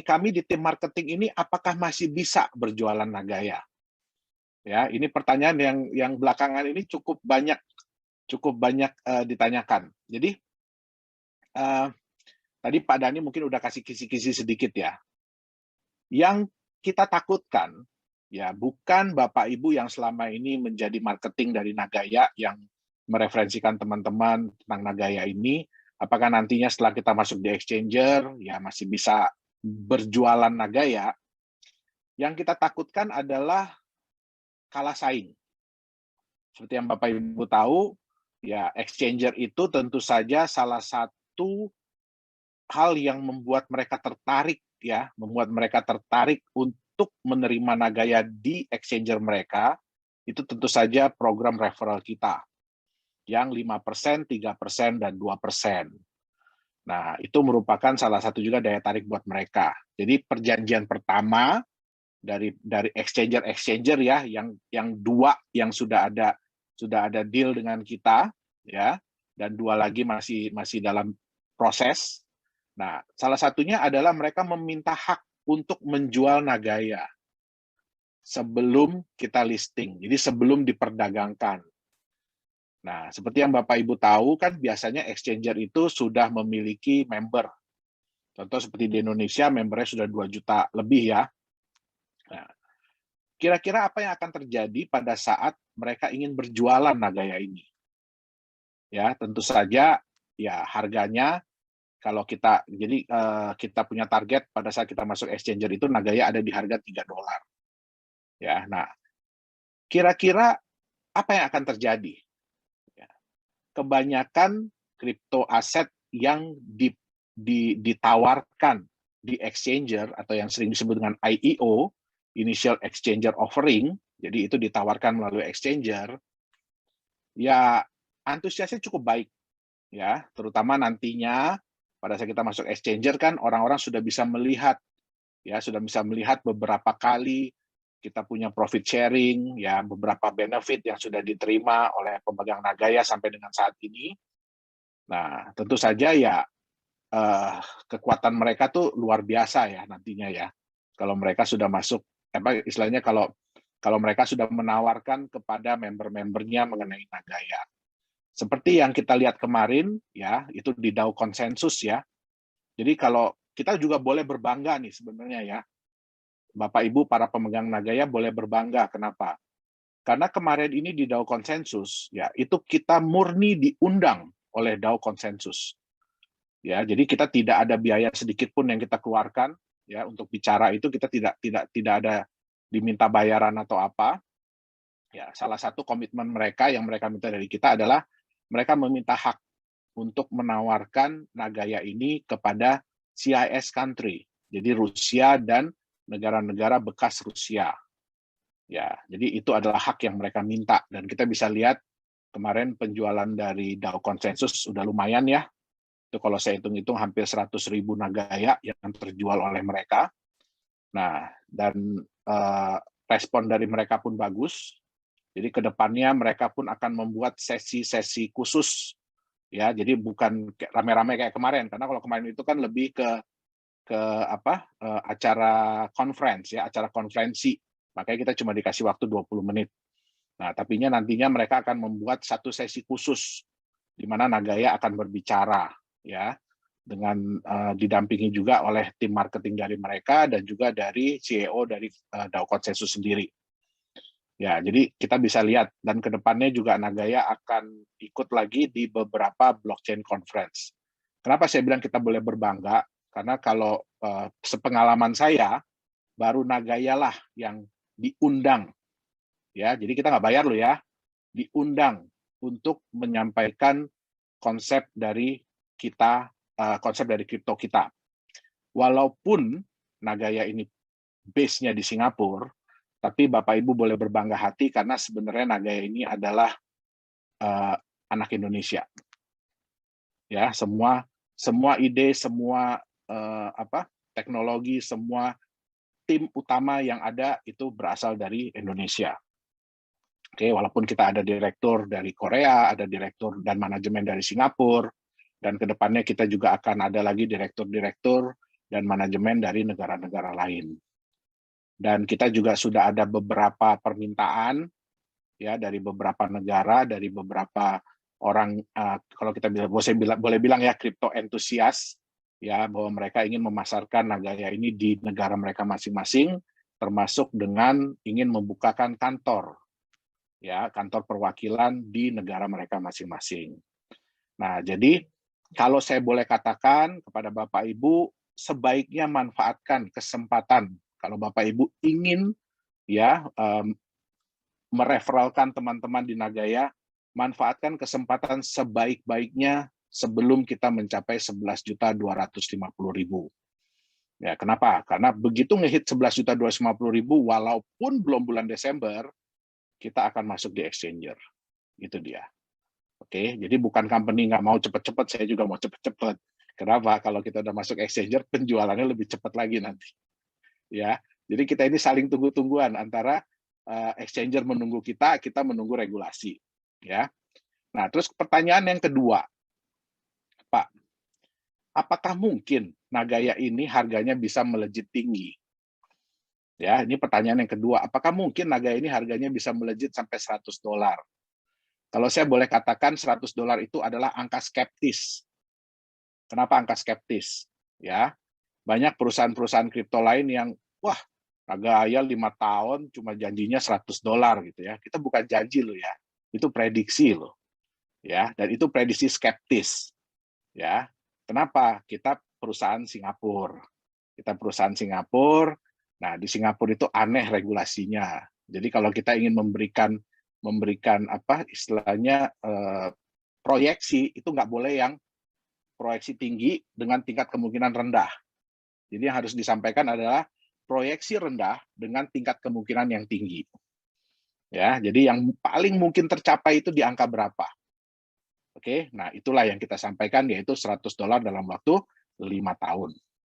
kami di tim marketing ini apakah masih bisa berjualan Nagaya? Ya, ini pertanyaan yang belakangan ini cukup banyak ditanyakan. Jadi tadi Pak Dhani mungkin udah kasih kisi-kisi sedikit ya. Yang kita takutkan ya bukan Bapak Ibu yang selama ini menjadi marketing dari Nagaya yang mereferensikan teman-teman tentang Nagaya ini, apakah nantinya setelah kita masuk di exchanger ya masih bisa berjualan Nagaya. Yang kita takutkan adalah kalah saing. Seperti yang Bapak Ibu tahu, ya exchanger itu tentu saja salah satu hal yang membuat mereka tertarik untuk menerima Nagaya di exchanger mereka, itu tentu saja program referral kita yang 5%, 3%, dan 2%. Nah, itu merupakan salah satu juga daya tarik buat mereka. Jadi perjanjian pertama dari exchanger ya, yang dua yang sudah ada deal dengan kita ya, dan dua lagi masih dalam proses. Nah, salah satunya adalah mereka meminta hak untuk menjual Nagaya sebelum kita listing, jadi sebelum diperdagangkan. Nah, seperti yang Bapak Ibu tahu kan biasanya exchanger itu sudah memiliki member. Contoh seperti di Indonesia membernya sudah 2 juta lebih ya. Nah, kira-kira apa yang akan terjadi pada saat mereka ingin berjualan Nagaya ini? Ya, tentu saja ya harganya kalau kita kita punya target pada saat kita masuk exchanger itu Nagaya ada di harga $3. Ya, nah kira-kira apa yang akan terjadi? Ya, kebanyakan kripto aset yang ditawarkan di exchanger atau yang sering disebut dengan IEO, Initial Exchanger Offering, jadi itu ditawarkan melalui exchanger, ya antusiasnya cukup baik, ya terutama nantinya pada saat kita masuk exchanger kan orang-orang sudah bisa melihat beberapa kali kita punya profit sharing, ya beberapa benefit yang sudah diterima oleh pemegang Nagaya sampai dengan saat ini. Nah, tentu saja ya kekuatan mereka tuh luar biasa ya nantinya ya. Kalau mereka sudah masuk, istilahnya kalau mereka sudah menawarkan kepada member-membernya mengenai Nagaya. Seperti yang kita lihat kemarin ya, itu di DAO konsensus ya. Jadi kalau kita juga boleh berbangga nih sebenarnya ya. Bapak Ibu para pemegang Nagaya boleh berbangga. Kenapa? Karena kemarin ini di DAO konsensus ya, itu kita murni diundang oleh DAO konsensus. Ya, jadi kita tidak ada biaya sedikit pun yang kita keluarkan ya untuk bicara itu, kita tidak ada diminta bayaran atau apa. Ya, salah satu komitmen mereka yang mereka minta dari kita adalah mereka meminta hak untuk menawarkan Nagaya ini kepada CIS country. Jadi Rusia dan negara-negara bekas Rusia. Ya, jadi itu adalah hak yang mereka minta, dan kita bisa lihat kemarin penjualan dari DAO konsensus sudah lumayan ya. Itu kalau saya hitung-hitung hampir 100.000 Nagaya yang terjual oleh mereka. Nah, dan respon dari mereka pun bagus. Jadi kedepannya mereka pun akan membuat sesi-sesi khusus ya. Jadi bukan rame-rame kayak kemarin, karena kalau kemarin itu kan lebih ke acara conference ya, acara konferensi. Makanya kita cuma dikasih waktu 20 menit. Nah, nantinya mereka akan membuat satu sesi khusus di mana Nagaya akan berbicara ya, dengan didampingi juga oleh tim marketing dari mereka dan juga dari CEO dari DAO Konsensus sendiri. Ya, jadi kita bisa lihat, dan kedepannya juga Nagaya akan ikut lagi di beberapa blockchain conference. Kenapa saya bilang kita boleh berbangga? Karena kalau sepengalaman saya, baru Nagaya lah yang diundang. Ya, jadi kita nggak bayar loh ya, diundang untuk menyampaikan konsep dari kita, konsep dari kripto kita. Walaupun Nagaya ini base-nya di Singapura, tapi Bapak Ibu boleh berbangga hati karena sebenarnya Nagaya ini adalah anak Indonesia. Ya, semua ide, semua teknologi, semua tim utama yang ada itu berasal dari Indonesia. Oke, walaupun kita ada direktur dari Korea, ada direktur dan manajemen dari Singapura, dan kedepannya kita juga akan ada lagi direktur-direktur dan manajemen dari negara-negara lain. Dan kita juga sudah ada beberapa permintaan ya dari beberapa negara, dari beberapa orang, kalau kita boleh bilang ya crypto entusias, ya bahwa mereka ingin memasarkan Nagaya ini di negara mereka masing-masing, termasuk dengan ingin membukakan kantor, ya kantor perwakilan di negara mereka masing-masing. Nah, jadi kalau saya boleh katakan kepada Bapak Ibu, sebaiknya manfaatkan kesempatan kalau Bapak Ibu ingin ya mereferalkan teman-teman di Nagaya, manfaatkan kesempatan sebaik-baiknya sebelum kita mencapai 11.250.000. Ya, kenapa? Karena begitu ngehit 11.250.000, walaupun belum bulan Desember, kita akan masuk di exchanger. Itu dia. Oke, jadi bukan company nggak mau cepet-cepet, saya juga mau cepet-cepet. Kenapa? Kalau kita udah masuk exchanger, penjualannya lebih cepat lagi nanti. Ya, jadi kita ini saling tunggu-tungguan antara exchanger menunggu kita menunggu regulasi. Ya. Nah, terus pertanyaan yang kedua, Pak, apakah mungkin Nagaya ini harganya bisa melejit tinggi? Ya, ini pertanyaan yang kedua. Apakah mungkin Nagaya ini harganya bisa melejit sampai $100? Kalau saya boleh katakan $100 itu adalah angka skeptis. Kenapa angka skeptis? Ya, banyak perusahaan-perusahaan kripto lain yang wah, Nagaya 5 tahun cuma janjinya $100 gitu ya. Kita bukan janji loh ya. Itu prediksi loh. Ya, dan itu prediksi skeptis. Ya. Kenapa? Kita perusahaan Singapura. Kita perusahaan Singapura. Nah, di Singapura itu aneh regulasinya. Jadi kalau kita ingin memberikan apa istilahnya proyeksi, itu nggak boleh yang proyeksi tinggi dengan tingkat kemungkinan rendah. Jadi yang harus disampaikan adalah proyeksi rendah dengan tingkat kemungkinan yang tinggi. Ya, jadi yang paling mungkin tercapai itu di angka berapa? Oke, nah itulah yang kita sampaikan, yaitu $100 dalam waktu 5 tahun.